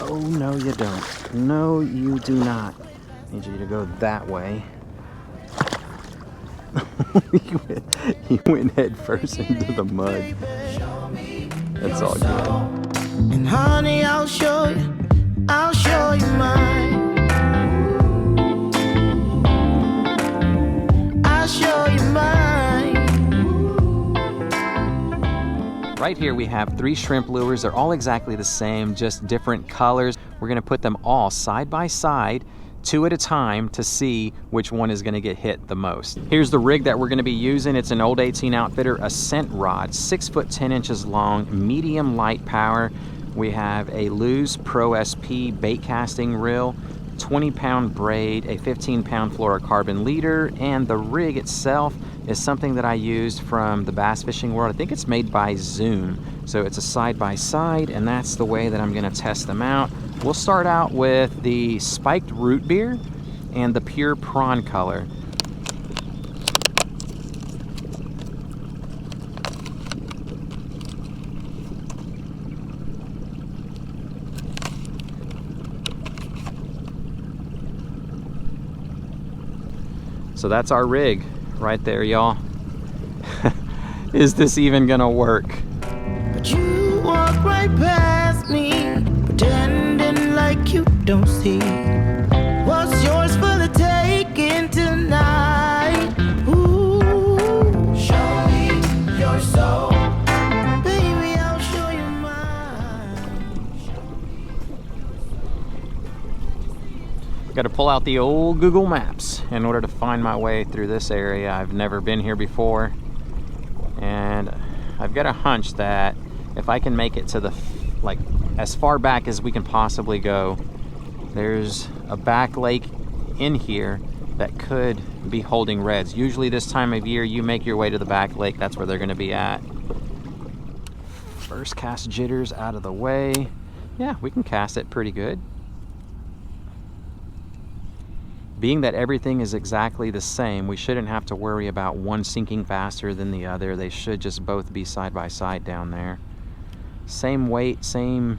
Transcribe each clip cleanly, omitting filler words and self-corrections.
Oh, no you don't. No, you do not. I need you to go that way. you went head first into the mud. That's all good. And honey, I'll show you mine. I'll show you mine. Right here we have 3 shrimp lures. They're all exactly the same, just different colors. We're gonna put them all side by side, 2 at a time, to see which one is gonna get hit the most. Here's the rig that we're gonna be using. It's an old 18 Outfitter, a scent rod, 6 foot 10 inches long, medium light power. We have a Lew's Pro SP bait casting reel, 20-pound braid, a 15-pound fluorocarbon leader, and the rig itself is something that I used from the bass fishing world. I think it's made by Zoom. So it's a side-by-side, and that's the way that I'm gonna test them out. We'll start out with the spiked root beer and the pure prawn color. So that's our rig right there, y'all. Is this even gonna work? But you walk right past me, pretending like you don't see what's yours for the taking tonight. Ooh, show me your soul, baby, I'll show you mine. Got to pull out the old Google Maps in order to find my way through this area. I've never been here before, and I've got a hunch that if I can make it to the, like, as far back as we can possibly go, there's a back lake in here that could be holding reds. Usually this time of year, you make your way to the back lake, that's where they're going to be at. First cast jitters out of the way. Yeah, we can cast it pretty good. Being that everything is exactly the same, we shouldn't have to worry about one sinking faster than the other. They should just both be side by side down there. Same weight, same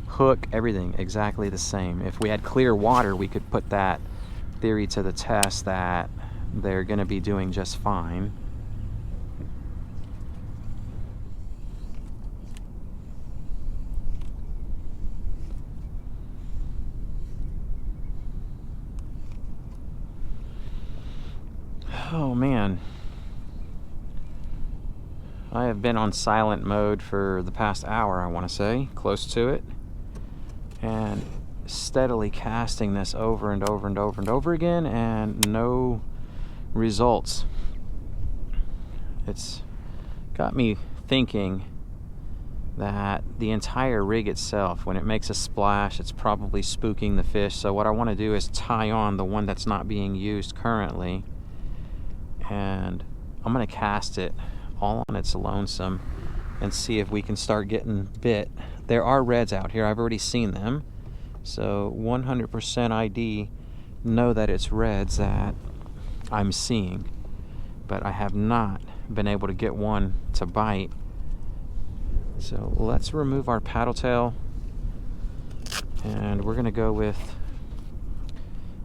hook, everything exactly the same. If we had clear water, we could put that theory to the test that they're going to be doing just fine. Oh man, I have been on silent mode for the past hour, I want to say, close to it, and steadily casting this over and over and over and over again, and no results. It's got me thinking that the entire rig itself, when it makes a splash, it's probably spooking the fish. So what I want to do is tie on the one that's not being used currently, and I'm going to cast it all on its lonesome and see if we can start getting bit. There are reds out here. I've already seen them. So 100% ID know that it's reds that I'm seeing. But I have not been able to get one to bite. So let's remove our paddle tail. And we're going to go with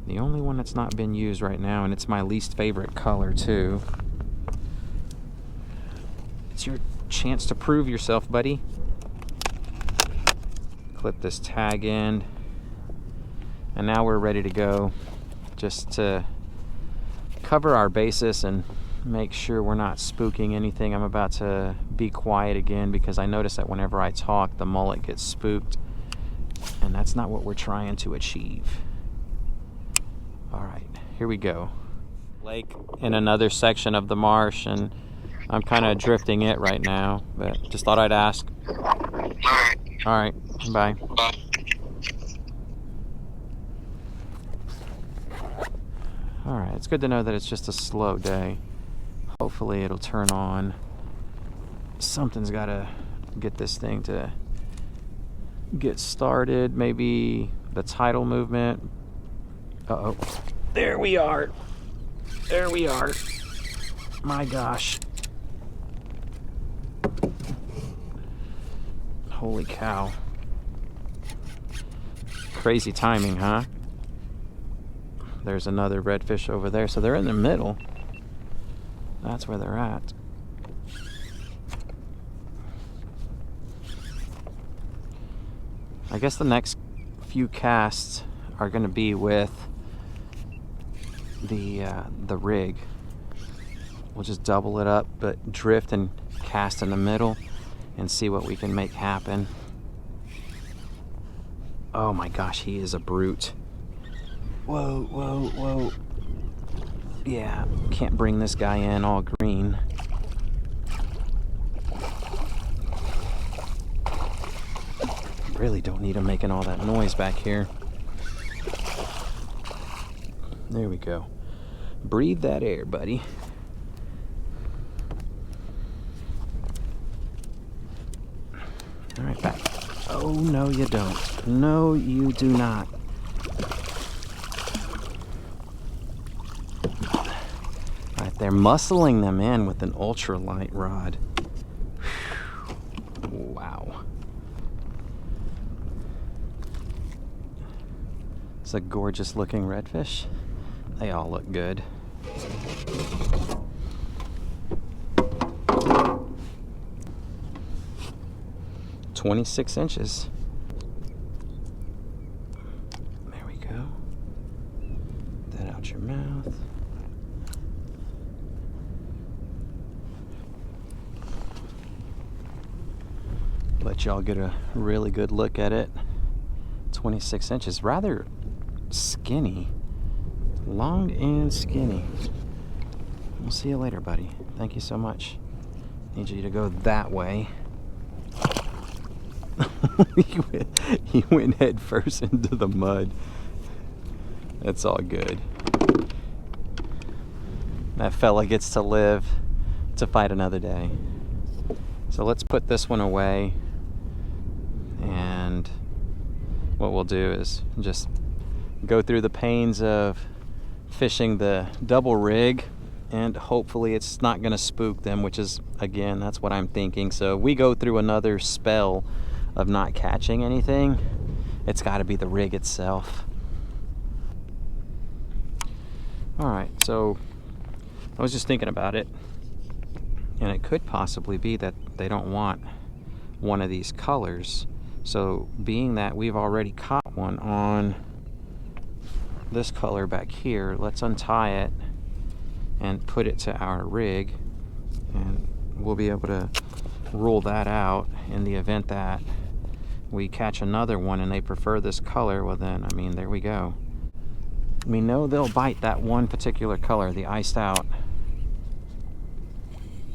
the only one that's not been used right now, and it's my least favorite color too. It's your chance to prove yourself, buddy. Clip this tag end, and now we're ready to go, just to cover our basis and make sure we're not spooking anything. I'm about to be quiet again because I notice that whenever I talk, the mullet gets spooked, and that's not what we're trying to achieve. All right, here we go. Lake in another section of the marsh, and I'm kind of drifting it right now, but just thought I'd ask. All right, bye. All right, it's good to know that it's just a slow day. Hopefully it'll turn on. Something's got to get this thing to get started. Maybe the tidal movement. Uh-oh. There we are. There we are. My gosh. Holy cow. Crazy timing, huh? There's another redfish over there. So they're in the middle. That's where they're at. I guess the next few casts are going to be with the rig. We'll just double it up, but drift and cast in the middle and see what we can make happen. Oh my gosh, he is a brute. Whoa, whoa, whoa. Yeah, can't bring this guy in all green. Really don't need him making all that noise back here. There we go. Breathe that air, buddy. All right, back. Oh, no, you don't. No, you do not. All right, they're muscling them in with an ultralight rod. Whew. Wow. It's a gorgeous looking redfish. They all look good. "26 inches. There we go. That out your mouth. Let y'all get a really good look at it. 26 inches. Rather skinny. Long and skinny. We'll see you later, buddy. Thank you so much. Need you to go that way. he went head first into the mud. That's all good. That fella gets to live to fight another day. So let's put this one away, and what we'll do is just go through the pains of fishing the double rig, and hopefully it's not going to spook them, which is, again, that's what I'm thinking. So we go through another spell of not catching anything, it's got to be the rig itself. All right, so I was just thinking about it, and it could possibly be that they don't want one of these colors. So being that we've already caught one on this color back here, let's untie it and put it to our rig, and we'll be able to rule that out in the event that we catch another one and they prefer this color. Well then, I mean, there we go. We know they'll bite that one particular color, the iced out.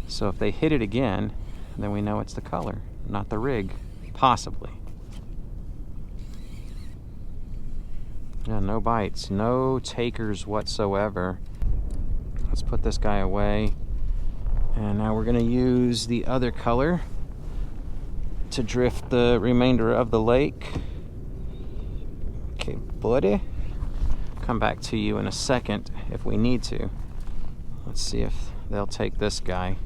So if they hit it again, then we know it's the color, not the rig, possibly. Yeah, no bites, no takers whatsoever. Let's put this guy away. And now we're gonna use the other color to drift the remainder of the lake. Okay, buddy. Come back to you in a second if we need to. Let's see if they'll take this guy.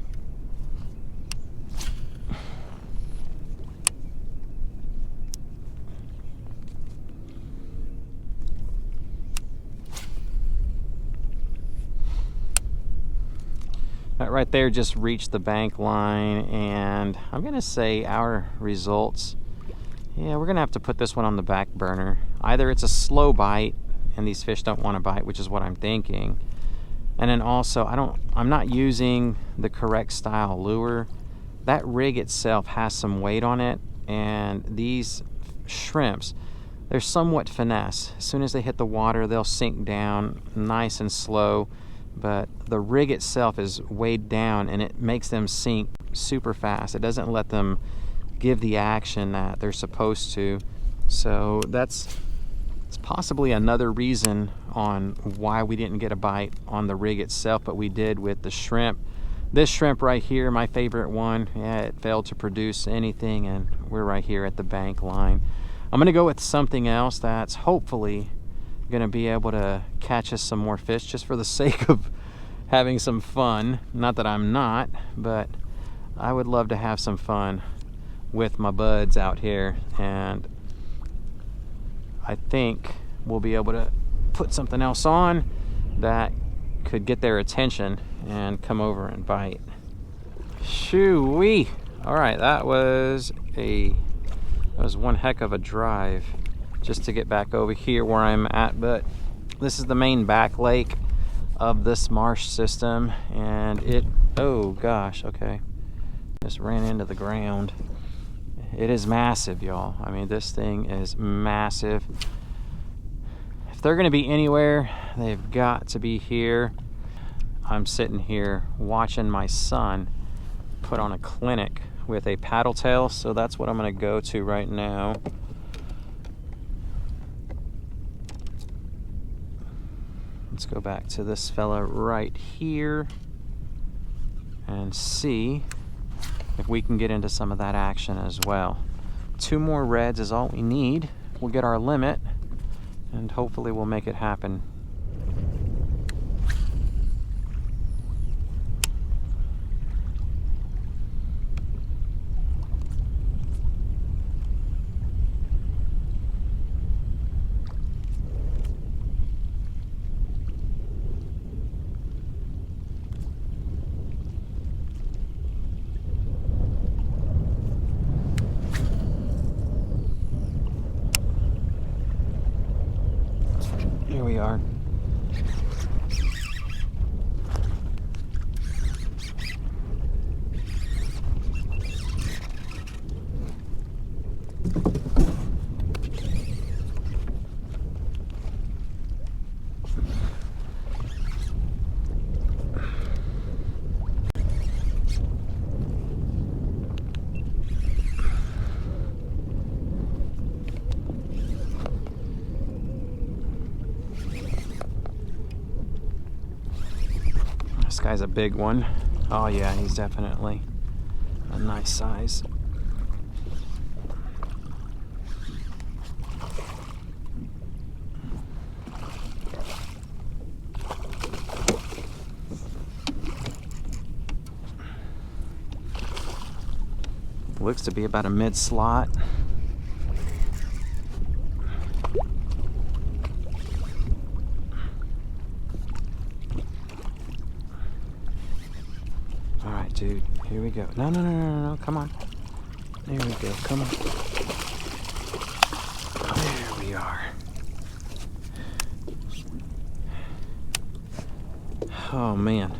That right there just reached the bank line, and I'm gonna say our results, yeah, we're gonna have to put this one on the back burner. Either it's a slow bite and these fish don't want to bite, which is what I'm thinking, and then also I'm not using the correct style lure. That rig itself has some weight on it, and these shrimps, they're somewhat finesse. As soon as they hit the water, they'll sink down nice and slow, but the rig itself is weighed down and it makes them sink super fast. It doesn't let them give the action that they're supposed to. So it's possibly another reason on why we didn't get a bite on the rig itself, but we did with the shrimp. This shrimp right here, my favorite one, yeah, it failed to produce anything, and we're right here at the bank line. I'm gonna go with something else that's hopefully gonna be able to catch us some more fish, just for the sake of having some fun. Not that I'm not, but I would love to have some fun with my buds out here, and I think we'll be able to put something else on that could get their attention and come over and bite. Shoo-wee! All right, that was one heck of a drive just to get back over here where I'm at, but this is the main back lake of this marsh system, and oh gosh, okay, just ran into the ground. It is massive, y'all. I mean, this thing is massive. If they're gonna be anywhere, they've got to be here. I'm sitting here watching my son put on a clinic with a paddle tail, so that's what I'm gonna go to right now. Let's go back to this fella right here and see if we can get into some of that action as well. 2 more reds is all we need. We'll get our limit and hopefully we'll make it happen. Here we are. This guy's a big one. Oh yeah, he's definitely a nice size. Looks to be about a mid-slot. Alright, dude, here we go. No, come on. There we go, come on. There we are. Oh man.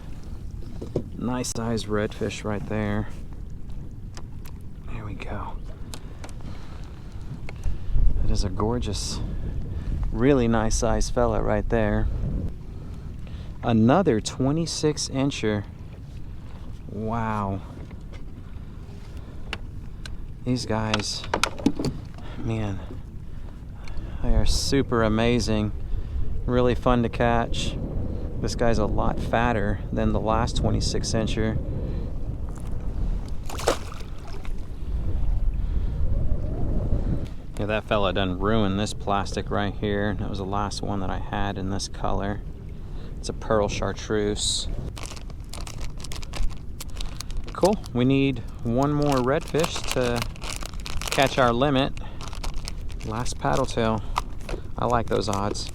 Nice sized redfish right there. There we go. That is a gorgeous, really nice sized fella right there. Another 26 incher. Wow. These guys, man, they are super amazing. Really fun to catch. This guy's a lot fatter than the last 26 incher. Yeah, that fella done ruined this plastic right here. That was the last one that I had in this color. It's a pearl chartreuse. Cool. We need one more redfish to catch our limit. Last paddle tail. I like those odds.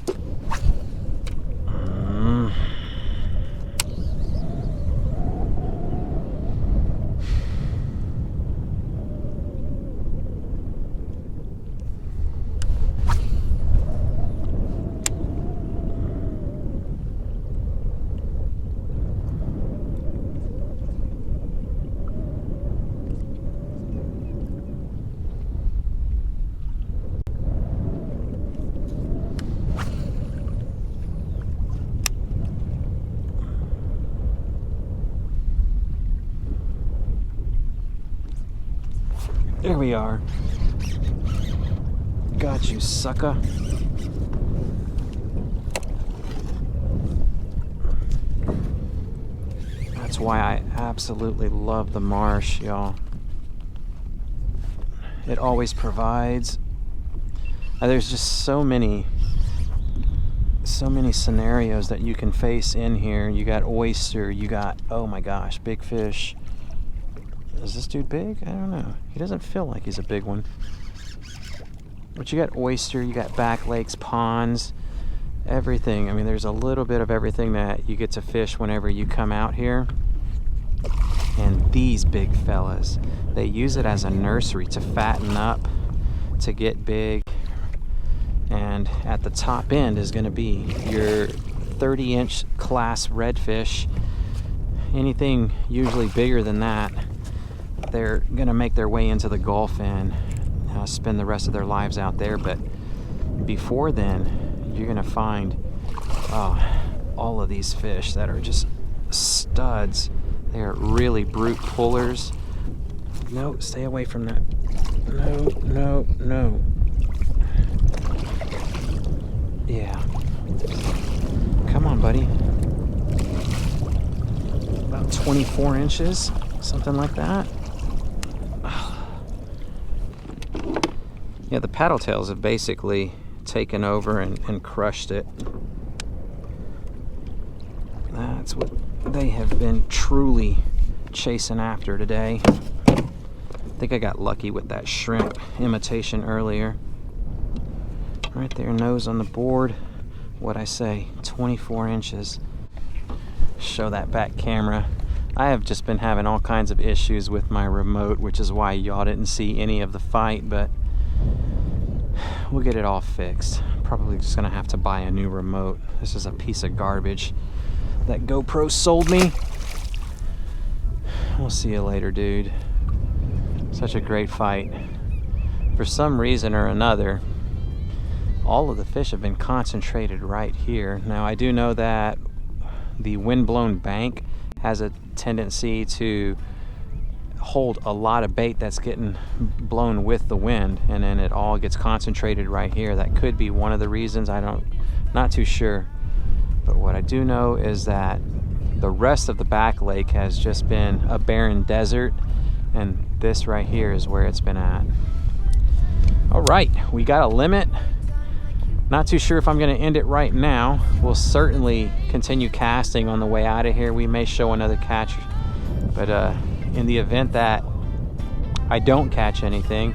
There we are. Got you, sucker. That's why I absolutely love the marsh, y'all. It always provides. There's just so many scenarios that you can face in here. You got oyster, you got, oh my gosh, big fish. Is this dude big? I don't know. He doesn't feel like he's a big one. But you got oyster, you got back lakes, ponds, everything. I mean, there's a little bit of everything that you get to fish whenever you come out here. And these big fellas, they use it as a nursery to fatten up, to get big. And at the top end is going to be your 30-inch class redfish. Anything usually bigger than that, they're going to make their way into the Gulf and spend the rest of their lives out there. But before then, you're going to find all of these fish that are just studs. They are really brute pullers. No, stay away from that. No, no, no. Yeah. Come on, buddy. About 24 inches, something like that. Yeah, the paddle tails have basically taken over and crushed it. That's what they have been truly chasing after today. I think I got lucky with that shrimp imitation earlier. Right there, nose on the board. What'd I say? 24 inches. Show that back camera. I have just been having all kinds of issues with my remote, which is why y'all didn't see any of the fight, but we'll get it all fixed. Probably just gonna have to buy a new remote. This is a piece of garbage that GoPro sold me. We'll see you later, dude. Such a great fight. For some reason or another, all of the fish have been concentrated right here. Now, I do know that the windblown bank has a tendency to hold a lot of bait that's getting blown with the wind, and then it all gets concentrated right here. That could be one of the reasons. Not too sure. But what I do know is that the rest of the back lake has just been a barren desert, and this right here is where it's been at. All right, we got a limit. Not too sure if I'm going to end it right now. We'll certainly continue casting on the way out of here. We may show another catch, but in the event that I don't catch anything,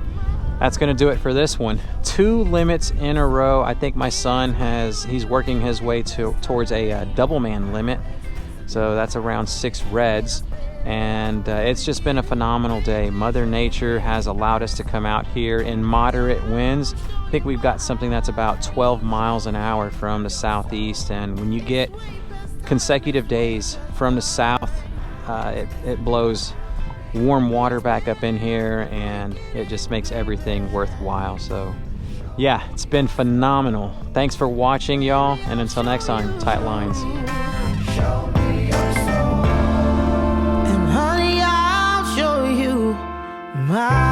that's going to do it for this one. 2 limits in a row. I think my son he's working his way towards a double man limit, so that's around 6 reds. And it's just been a phenomenal day. Mother Nature has allowed us to come out here in moderate winds. I think we've got something that's about 12 miles an hour from the southeast, and when you get consecutive days from the south, it blows warm water back up in here, and it just makes everything worthwhile. So yeah, it's been phenomenal. Thanks for watching, y'all, and until next time, tight lines. And honey, I'll show you my